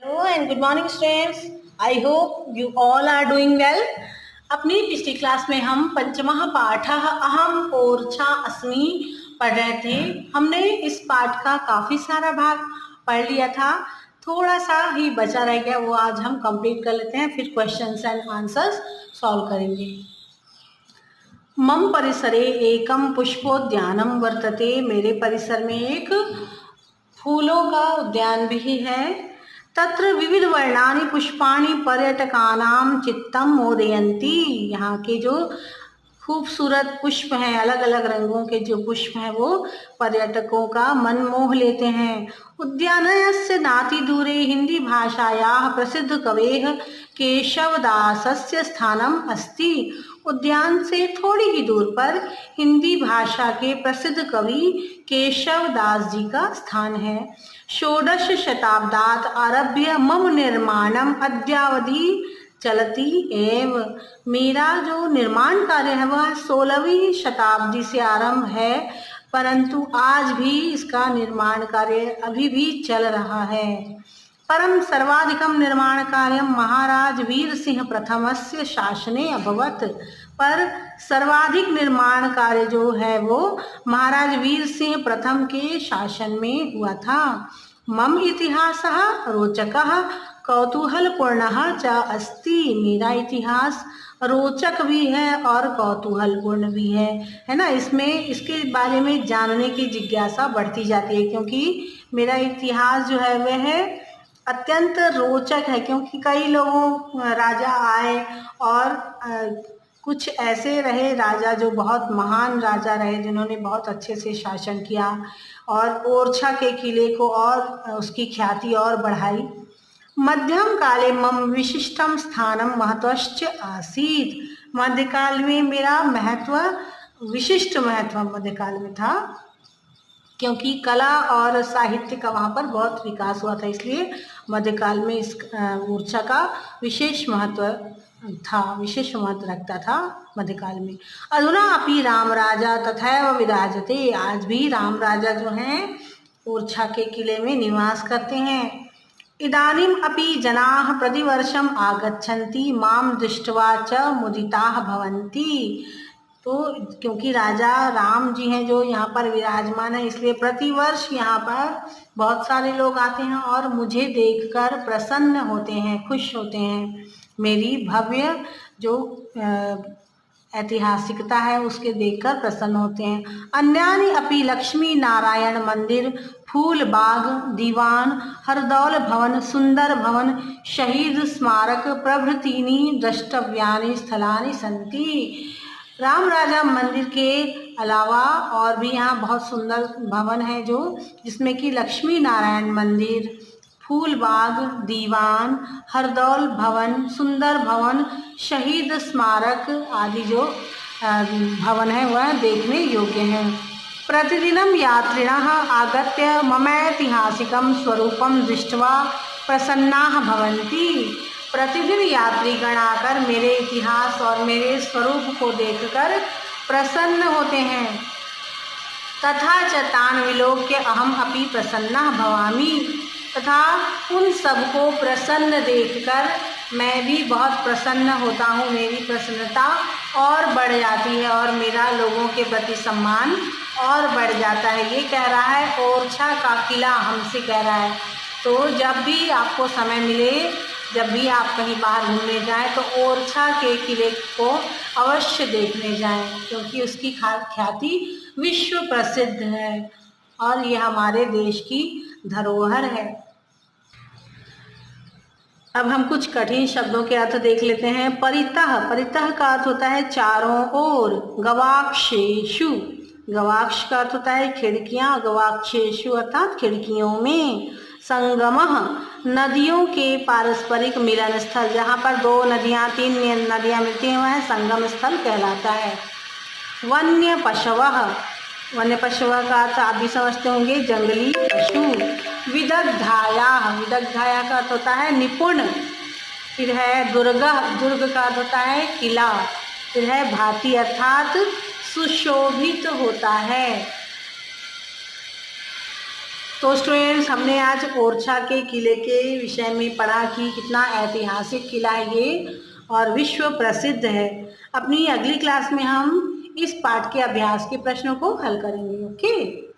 Hello and good morning students. I hope you all are doing well. अपनी पिछली class में हम पंचमः पाठः अहम ओरछा अस्मि पढ़ रहे थे। हमने इस पाठ का काफी सारा भाग पढ़ लिया था, थोड़ा सा ही बचा रह गया, वो आज हम कंप्लीट कर लेते हैं, फिर क्वेश्चंस एंड आंसर्स सॉल्व करेंगे। मम परिसरे एकम पुष्पोद्यानम वर्तते, मेरे परिसर में एक फूलों का उद्यान भी है। तत्र विविध वर्णानि पुष्पाणि पर्यटकानां चित्तम मोदयन्ति, यहाँ के जो खूबसूरत पुष्प हैं, अलग अलग रंगों के जो पुष्प हैं वो पर्यटकों का मन मोह लेते हैं। उद्यानस्य नातिदूरे हिंदी भाषायाः प्रसिद्ध कवेः केशवदासस्य स्थानम अस्ति, उद्यान से थोड़ी ही दूर पर हिंदी भाषा के प्रसिद्ध कवि केशवदास जी का स्थान है। षोडश शताब्दात् आरभ्य मम निर्माणम अद्यावधि चलती एव, मेरा जो निर्माण कार्य है वह 16वीं शताब्दी से आरंभ है, परंतु आज भी इसका निर्माण कार्य अभी भी चल रहा है। परम सर्वाधिकम निर्माण कार्यम महाराज वीर सिंह प्रथमस्य शासने अभवत, पर सर्वाधिक निर्माण कार्य जो है वो महाराज वीर सिंह प्रथम के शासन में हुआ था। मम इतिहासः रोचकः कौतूहलपूर्णः च अस्ति, मेरा इतिहास रोचक भी है और कौतूहलपूर्ण भी है ना। इसमें इसके बारे में जानने की जिज्ञासा बढ़ती जाती है, क्योंकि मेरा इतिहास जो है वह है अत्यंत रोचक है, क्योंकि कई लोगों राजा आए और कुछ ऐसे रहे राजा जो बहुत महान राजा रहे, जिन्होंने बहुत अच्छे से शासन किया और ओरछा के किले को और उसकी ख्याति और बढ़ाई। मध्यम काले मम विशिष्टम स्थानम महत्वश्च आसीत्, मध्यकाल में मेरा महत्व विशिष्ट महत्व मध्यकाल में था, क्योंकि कला और साहित्य का वहाँ पर बहुत विकास हुआ था, इसलिए मध्यकाल में इस ओरछा का विशेष महत्व था, विशेष महत्व रखता था मध्यकाल में। अधुना अपि राम राजा तथैव विराजते, आज भी राम राजा जो हैं ओरछा के किले में निवास करते हैं। इदानीम अपि जनाः प्रतिवर्षम आगच्छन्ति माम दृष्ट्वा च मुदिताः भवन्ति, तो क्योंकि राजा राम जी हैं जो यहाँ पर विराजमान है, इसलिए प्रतिवर्ष यहाँ पर बहुत सारे लोग आते हैं और मुझे देखकर प्रसन्न होते हैं, खुश होते हैं। मेरी भव्य जो ऐतिहासिकता है उसके देखकर प्रसन्न होते हैं। अन्यानि अपि लक्ष्मी नारायण मंदिर, फूल बाग, दीवान, हरदौल भवन, सुंदर भवन, शहीद स्मारक प्रभृतीनि द्रष्टव्यानि स्थलानि सन्ति, राम राजा मंदिर के अलावा और भी यहाँ बहुत सुंदर भवन है जो जिसमें कि लक्ष्मी नारायण मंदिर, फूल बाग, दीवान, हरदौल भवन, सुंदर भवन, शहीद स्मारक आदि जो भवन है वह देखने योग्य हैं। प्रतिदिनं यात्रिणः आगत्य ममैतिहासिकं स्वरूपं दृष्ट्वा प्रसन्नाः भवन्ति, प्रतिदिन यात्रीगण आकर मेरे इतिहास और मेरे स्वरूप को देखकर प्रसन्न होते हैं। तथा च तान् विलोक्य अहम अपि प्रसन्नः भवामि, तथा उन सबको प्रसन्न देखकर मैं भी बहुत प्रसन्न होता हूँ, मेरी प्रसन्नता और बढ़ जाती है और मेरा लोगों के प्रति सम्मान और बढ़ जाता है। ये कह रहा है ओरछा का किला हमसे कह रहा है। तो जब भी आपको समय मिले, जब भी आप कहीं बाहर घूमने जाएं तो ओरछा के किले को अवश्य देखने जाएं, क्योंकि उसकी ख्याति विश्व प्रसिद्ध है और ये हमारे देश की धरोहर है। अब हम कुछ कठिन शब्दों के अर्थ देख लेते हैं। परितः, परितः का अर्थ होता है चारों ओर। गवाक्षेषु, गवाक्ष का अर्थ होता है खिड़कियां, गवाक्षेषु अर्थात खिड़कियों में। संगमः, नदियों के पारस्परिक मिलन स्थल, जहाँ पर दो नदियाँ तीन नदियाँ मिलती हैं वह संगम स्थल कहलाता है। वन्य पशवः, वन्य पशु का अर्थ आप भी समझते होंगे जंगली पशु। विदग्धायाः, विदग्धाया का अर्थ होता है निपुण। फिर है दुर्ग, दुर्ग का अर्थ होता है किला। फिर है भांति अर्थात सुशोभित होता है। तो स्टूडेंट्स, हमने आज ओरछा के किले के विषय में पढ़ा कि कितना ऐतिहासिक किला है ये और विश्व प्रसिद्ध है। अपनी अगली क्लास में हम इस पाठ के अभ्यास के प्रश्नों को हल करेंगे। ओके।